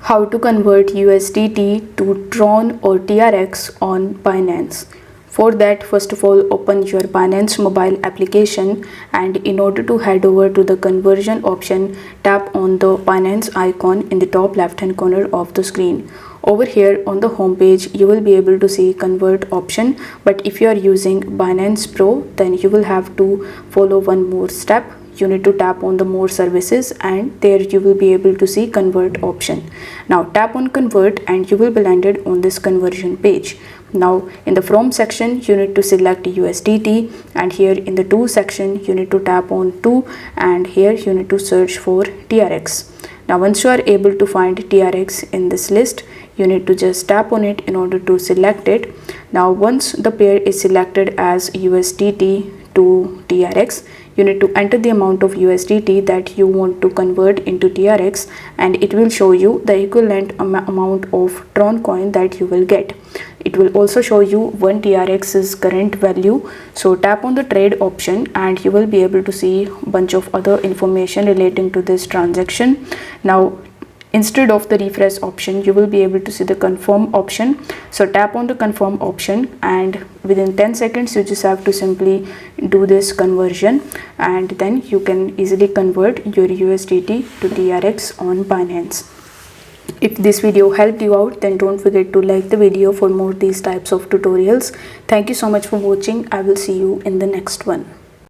How to convert USDT to Tron or TRX on Binance. For that, first of all, open your Binance mobile application, and in order to head over to the conversion option, tap on the Binance icon in the top left hand corner of the screen. Over here on the home page, you will be able to see convert option, but if you are using Binance Pro, then you will have to follow one more step. You need to tap on the more services, and there you will be able to see convert option. Now tap on convert and you will be landed on this conversion page. Now in the from section, you need to select USDT, and here in the to section you need to tap on to, and here you need to search for TRX. Now once you are able to find TRX in this list, you need to just tap on it in order to select it. Now once the pair is selected as USDT to TRX, you need to enter the amount of USDT that you want to convert into TRX, and it will show you the equivalent amount of Tron coin that you will get. It will also show you 1 TRX's current value. So tap on the trade option and you will be able to see a bunch of other information relating to this transaction. Now instead of the refresh option, you will be able to see the confirm option. So tap on the confirm option, and within 10 seconds you just have to simply do this conversion, and then you can easily convert your USDT to TRX on Binance. If this video helped you out, then don't forget to like the video for more these types of tutorials. Thank you so much for watching. I will see you in the next one.